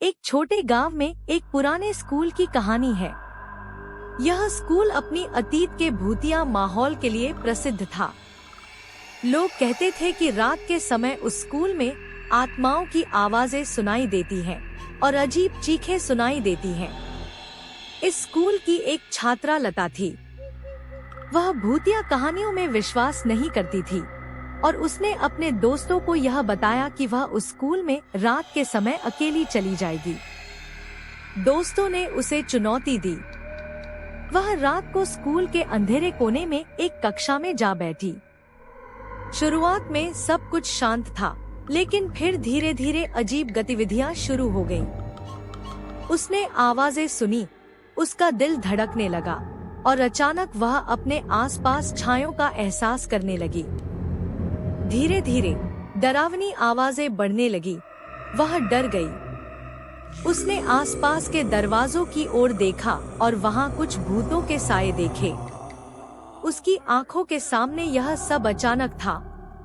एक छोटे गांव में एक पुराने स्कूल की कहानी है। यह स्कूल अपनी अतीत के भूतिया माहौल के लिए प्रसिद्ध था। लोग कहते थे कि रात के समय उस स्कूल में आत्माओं की आवाजें सुनाई देती हैं और अजीब चीखें सुनाई देती हैं। इस स्कूल की एक छात्रा लता थी। वह भूतिया कहानियों में विश्वास नहीं करती थी और उसने अपने दोस्तों को यह बताया कि वह उस स्कूल में रात के समय अकेली चली जाएगी। दोस्तों ने उसे चुनौती दी। वह रात को स्कूल के अंधेरे कोने में एक कक्षा में जा बैठी। शुरुआत में सब कुछ शांत था, लेकिन फिर धीरे धीरे अजीब गतिविधियां शुरू हो गईं। उसने आवाजें सुनी, उसका दिल धड़कने लगा और अचानक वह अपने आसपास छायों का एहसास करने लगी। धीरे धीरे डरावनी आवाजें बढ़ने लगी। वह डर गई। उसने आसपास के दरवाजों की ओर देखा और वहां कुछ भूतों के साए देखे। उसकी आंखों के सामने यह सब अचानक था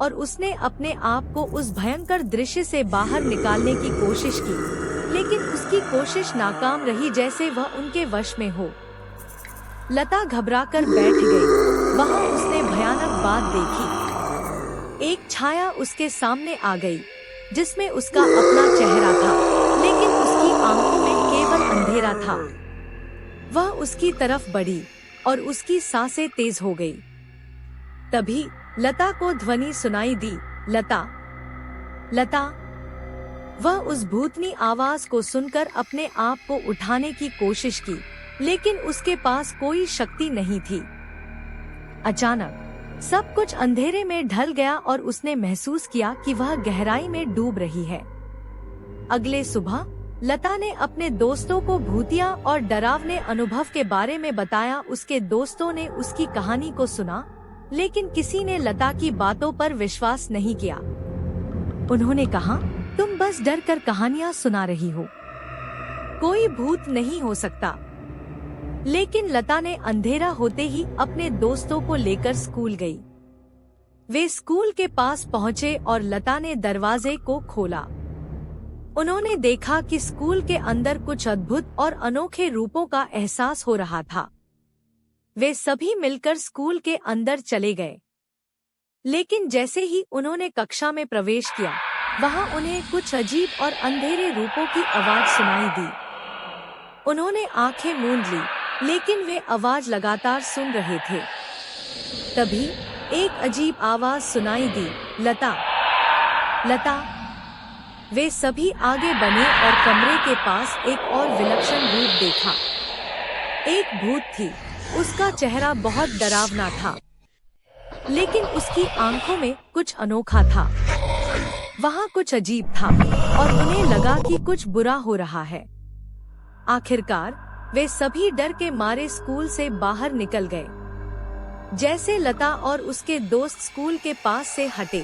और उसने अपने आप को उस भयंकर दृश्य से बाहर निकालने की कोशिश की, लेकिन उसकी कोशिश नाकाम रही, जैसे वह उनके वश में हो। लता घबराकर बैठ गई। वहां उसने भयानक बात देखी। एक छाया उसके सामने आ गई, जिसमें उसका अपना चेहरा था, लेकिन उसकी आंखों में केवल अंधेरा था। वह उसकी तरफ बढ़ी और उसकी सांसें तेज हो गई। तभी लता को ध्वनि सुनाई दी, लता, लता। वह उस भूतनी आवाज को सुनकर अपने आप को उठाने की कोशिश की, लेकिन उसके पास कोई शक्ति नहीं थी। अचानक सब कुछ अंधेरे में ढल गया और उसने महसूस किया कि वह गहराई में डूब रही है। अगले सुबह लता ने अपने दोस्तों को भूतिया और डरावने अनुभव के बारे में बताया। उसके दोस्तों ने उसकी कहानी को सुना, लेकिन किसी ने लता की बातों पर विश्वास नहीं किया। उन्होंने कहा, तुम बस डर कर कहानियां सुना रही हो, कोई भूत नहीं हो सकता। लेकिन लता ने अंधेरा होते ही अपने दोस्तों को लेकर स्कूल गई। वे स्कूल के पास पहुँचे और लता ने दरवाजे को खोला। उन्होंने देखा कि स्कूल के अंदर कुछ अद्भुत और अनोखे रूपों का एहसास हो रहा था। वे सभी मिलकर स्कूल के अंदर चले गए, लेकिन जैसे ही उन्होंने कक्षा में प्रवेश किया, वहां उन्हें कुछ अजीब और अंधेरे रूपों की आवाज सुनाई दी। उन्होंने आंखें मूंद ली, लेकिन वे आवाज लगातार सुन रहे थे। तभी एक अजीब आवाज सुनाई दी, लता, लता। वे सभी आगे बढ़े और कमरे के पास एक और विलक्षण रूप देखा। एक भूत थी। उसका चेहरा बहुत डरावना था, लेकिन उसकी आंखों में कुछ अनोखा था। वहाँ कुछ अजीब था और उन्हें लगा कि कुछ बुरा हो रहा है। आखिरकार वे सभी डर के मारे स्कूल से बाहर निकल गए। जैसे लता और उसके दोस्त स्कूल के पास से हटे,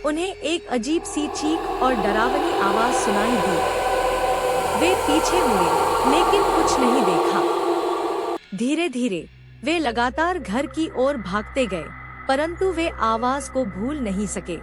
उन्हें एक अजीब सी चीख और डरावनी आवाज सुनाई दी। वे पीछे मुड़े, लेकिन कुछ नहीं देखा। धीरे धीरे वे लगातार घर की ओर भागते गए, परंतु वे आवाज को भूल नहीं सके।